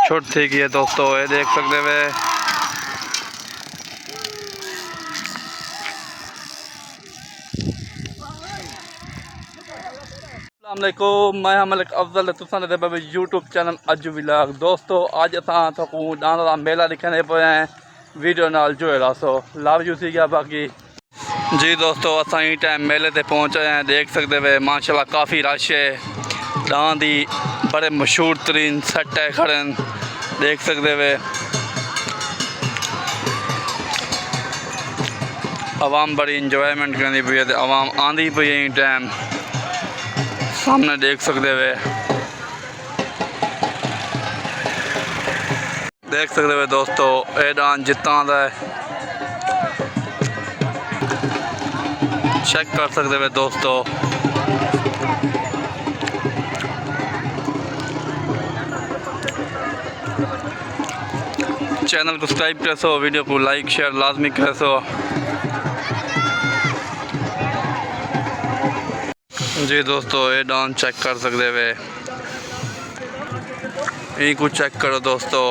छुट थी गई है दोस्तों, ये देख सकते वे। अस्सलामुअलैकुम, मैं मलिक अफजल तुसां दे पे यूट्यूब चैनल अज व्लॉग। दोस्तों अज असां डांस का मेला दिखने पे हैं वीडियो नाल जो सो लव यू सी गया बाकी जी। दोस्तों असां ही टाइम मेले ते पहुँचे हैं, देख सकते वे माशाल्लाह काफ़ी रश है। डांस दी बड़े मशहूर तरीन सेट है खड़े देख सकते वे। आवाम बड़ी इंजॉयमेंट करनी पी है, आवाम आँदी पी है टाइम सामने देख सकते वे। देख सकते वे दोस्तों ये डांस जितना दा है, चेक कर सकते वे दोस्तों। चैनल को सब्सक्राइब कर सो, वीडियो को लाइक शेयर लाजमी कर सो जी। दोस्तों ये डांस चेक कर सकते वे, यही कुछ चेक करो दोस्तों।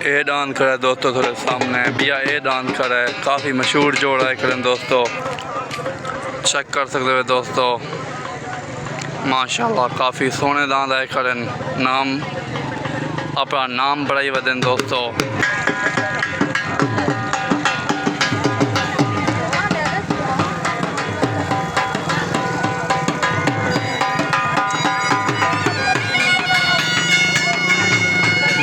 ये डांस करे दोस्तों थोड़े सामने भैया, ये डांस करे काफ़ी मशहूर जोड़ा है करें दोस्तों, चेक कर सकते वे दोस्तों। माशाल्लाह काफ़ी सोने दांत है करें, नाम अपना नाम बढ़ाई वदें दोस्तों।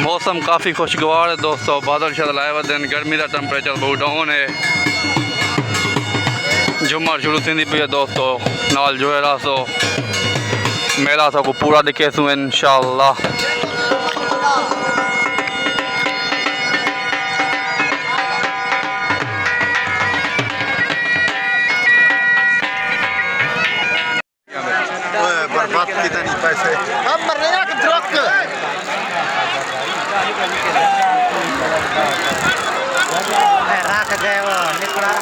मौसम काफ़ी खुशगवार है दोस्तों, बादल शदल आए वदन, गर्मी का टैंपरेचर बहुत डाउन है। जुम्मर शुरू थी पी है दोस्तों, नाल जो है सो मेला को पूरा दिखे सू इंशाअल्लाह। बर्बाद कितने नहीं पैसे हम मरने का ड्रग रख गए वो निकला।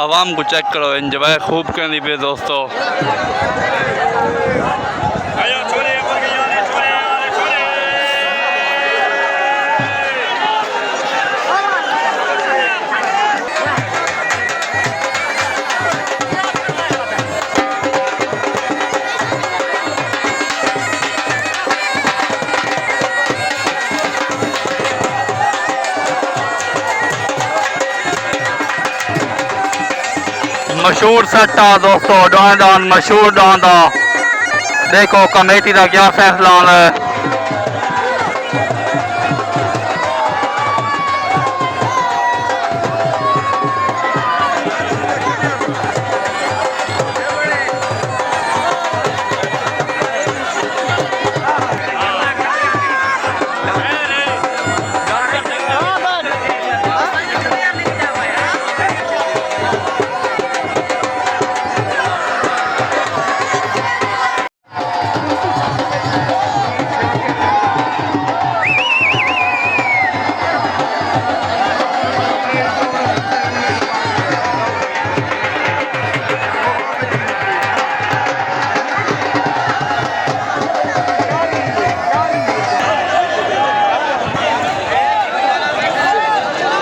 आवाम को चेक करो, एंजॉय खूब करनी पे दोस्तों। मशहूर सेट आ दोस्तों, डांस मशहूर डांस देखो कमेटी का क्या फैसला है।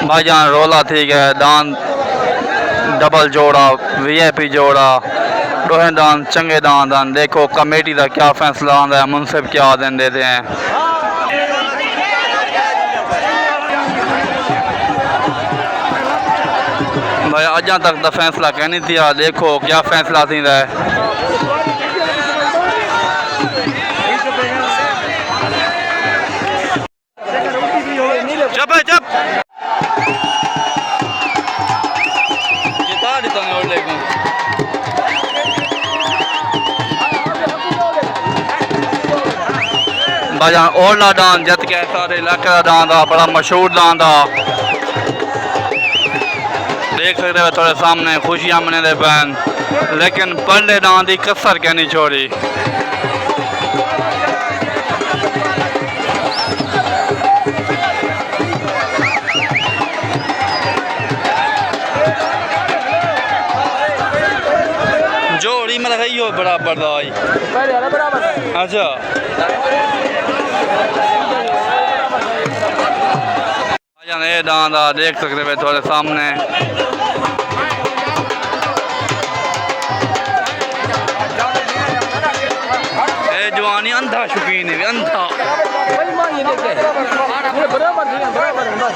भाईजान रोला थी गया दान डबल जोड़ा वीआईपी जोड़ा दोहे दान चंगे दान दान। देखो कमेटी का क्या फैसला आता है, मुनसिफ क्या दिन देते हैं। भाई अजा तक का फैसला कहनी थी, देखो क्या फैसला थी है। जब जब भाईजान ओला डांस जत के सारे इलाके का डांस था, बड़ा मशहूर डांस था। देख सकते हो थोड़े सामने खुशियां मनाते पैन, लेकिन पहले डांस की कसर कहनी छोड़ी। बराबर दा आई पहले वाला बराबर है। अच्छा भाईजान ये दांदा देख सकते हो थोड़े सामने ये जवानी अंधा शौकीन है अंधा भाई मान ये देखे ये बराबर है बराबर है बस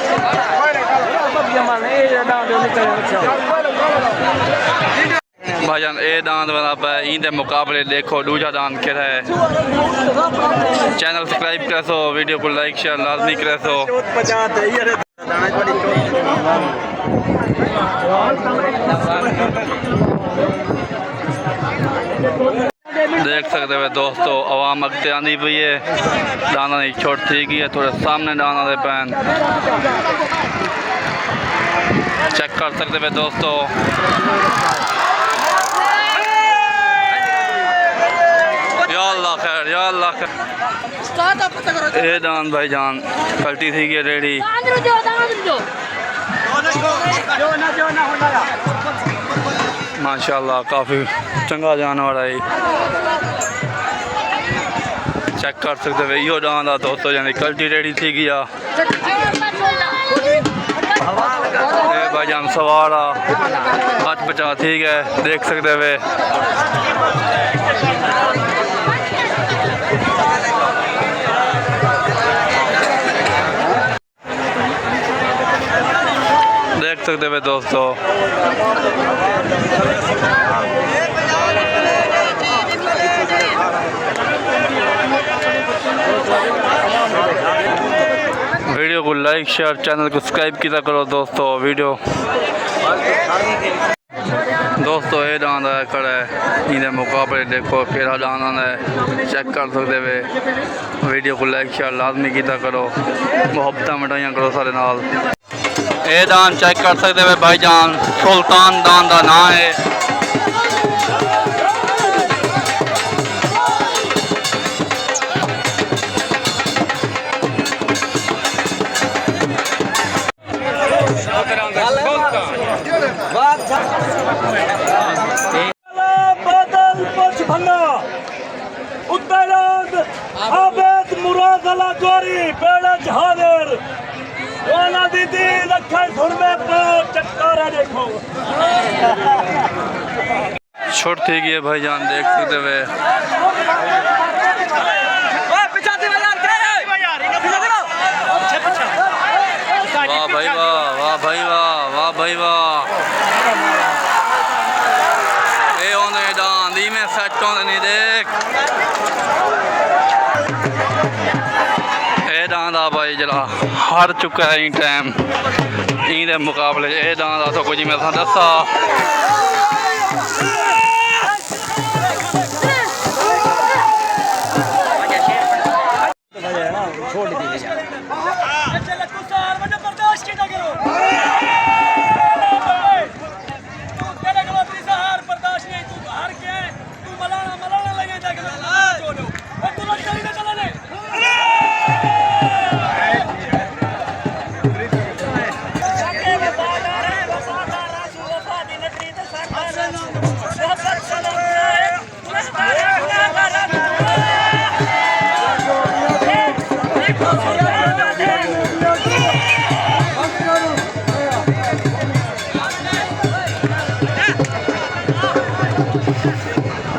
अब ये मान ये डाल दो निकल अच्छा भाईजान ये दांत बराबर इंदे मुकाबले देखो दूसरा दांत क्या है चैनल सब्सक्राइब कर सो वीडियो को लाइक शेयर लाजमी कर सो देख सकते हो दोस्तों आवाम अगते आंदी पई है दाना की छोट थी गई है थोड़े सामने दाना दे पैन चेक कर सकते हो दोस्तों या अल्लाह खैर या अल्लाह खैर ये दान भाईजान पलटी थी गई रेडी माशाल्लाह काफ़ी चंगा जानवर है चेक कर सकते हो यो डांस था दोस्तों यानी कल्टी रेडी थी गया भाईजान सवारा हाथ बचा थी गए देख सकते हुए देख सकते हुए दोस्तों वीडियो को लाइक शेयर चैनल को सब्सक्राइब किया करो दोस्तों वीडियो दोस्तों ये डांस है खड़ा है इन्हें मुकाबले देखो केड़ा डांस है चेक कर सकते हुए वीडियो को लाइक शेयर लाजमी किया करो मोहब्बत मिठाइयाँ करो सारे नाल ये दान चेक कर सकते हुए भाईजान सुल्तान दान का नाम है उत्तराखंड आबेद मुरादला गोरी पेड़ हाजिर वाला दीदी लखन धुरमे पर चक्कर देखो छोट थी गई भाईजान देख सकते हुए वाह भाई वाह वाह भाई वाह वाह भाई वाह ये ओने डांस दी में सेट होने नहीं देख ये डांस आ भाई जरा हार चुका है इन टाइम इनके मुकाबले ये डांस आ तो कुछ मैं दसा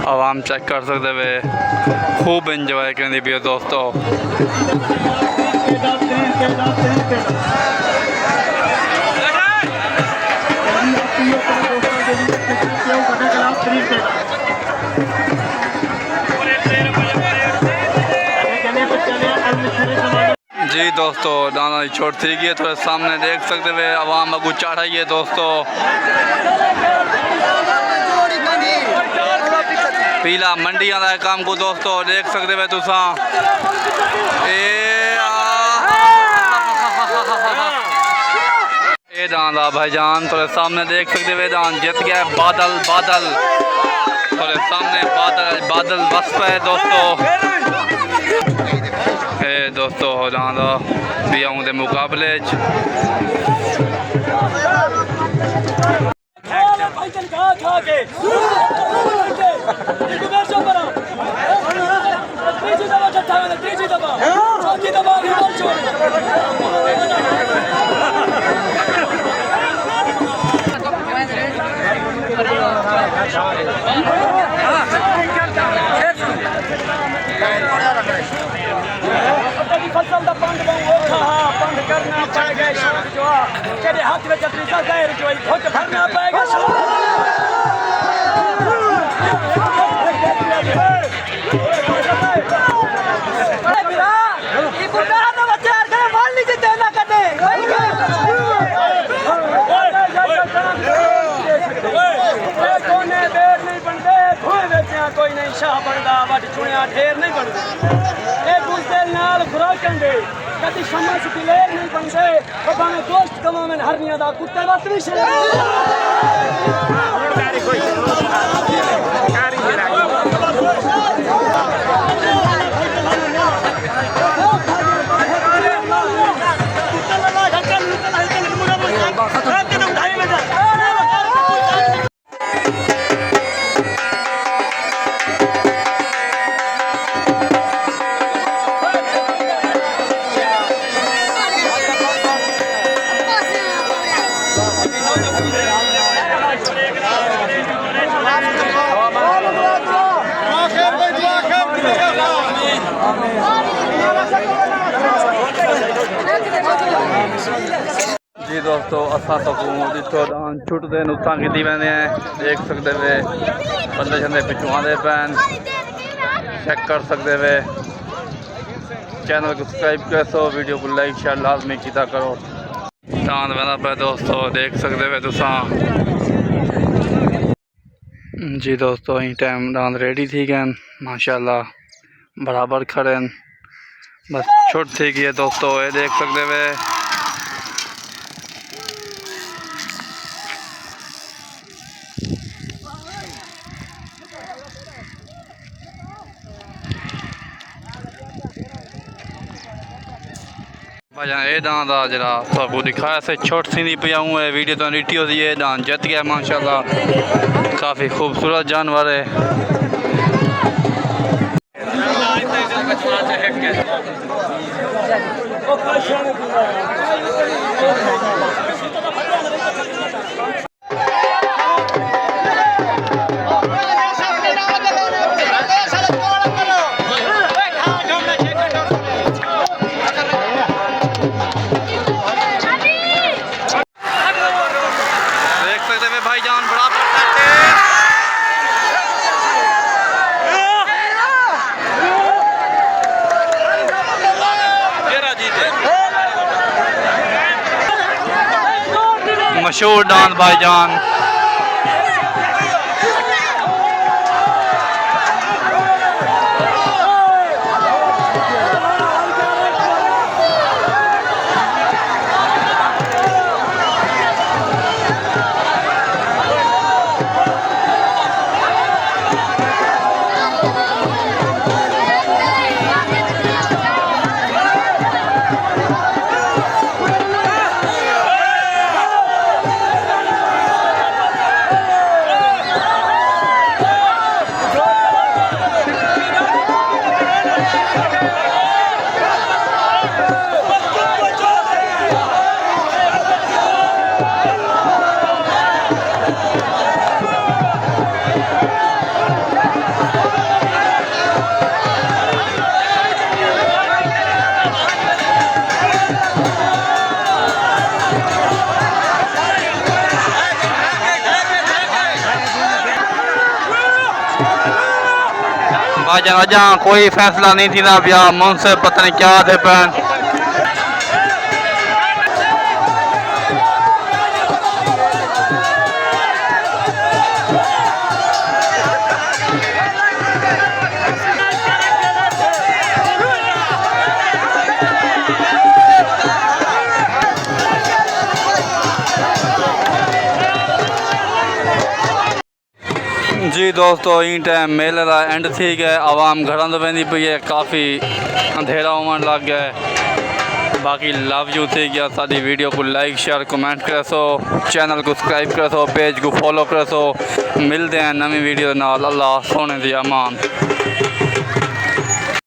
आवाम चेक कर सकते हुए खूब इंजॉय करनी भी दोस्तों जी दोस्तों दाना छोट थी गई थोड़े सामने देख सकते हुए आवाम अगू चढ़ाइए दोस्तों पीला मंडिया का काम को दोस्तों देख सकते हुए तुसा ये दान था भाईजान थोड़े सामने देख सकते हुए दान जीत गया बादल बादल थोड़े सामने बादल बादल बस पे दोस्तों दोस्तों दान दिया दे मुकाबले खा के तेरे हाथ में चतरी सा गैर जो घुट भरना पड़ेगा कोई नहीं शाह बनता वट चुनिया ढेर नहीं बनते एक दूसरे नाल खुराकन दे कभी समझ दिलेर नहीं बनते और बाने दोस्त कमा में हरनिया दा कुत्ते वत नहीं शरे जी दोस्तों असा तो जितों डांस छुटते उत्थां की वेंदे हैं देख सकते वे बंदे छंदे पिछू आते पैन चेक कर सकते वे चैनल को सब्सक्राइब कर सो वीडियो को लाइक शेयर लाजमी किया करो डांस वेंदा पे दोस्तों देख सकते वे तुसा जी दोस्तों यही टाइम डांस रेडी थी गए माशाल्लाह बराबर खड़े बस छुट थी गई है दोस्तों ये देख सकते वे भाईजान ये डांस का जरा सबको दिखाया से छोट सी नहीं पिया हूँ वीडियो तो रीटी होती है डांस जीत गया माशाल्लाह काफ़ी खूबसूरत जानवर है भाईजान बड़ा मशहूर डांस भाईजान अजा कोई फैसला नहीं थी ना पिया मुझसे पता नहीं क्या थे पैन जी दोस्तों इन टाइम मेले का एंड थी गया आवाम घर तो वेंदी पई है काफ़ी अंधेरा होने लग गया है बाकी लव यू थी गया सारी वीडियो को लाइक शेयर कमेंट कर सो चैनल को सब्सक्राइब कर सो पेज को फॉलो कर सो मिलते हैं नवी वीडियो नाल अल्लाह सोने दी अमान।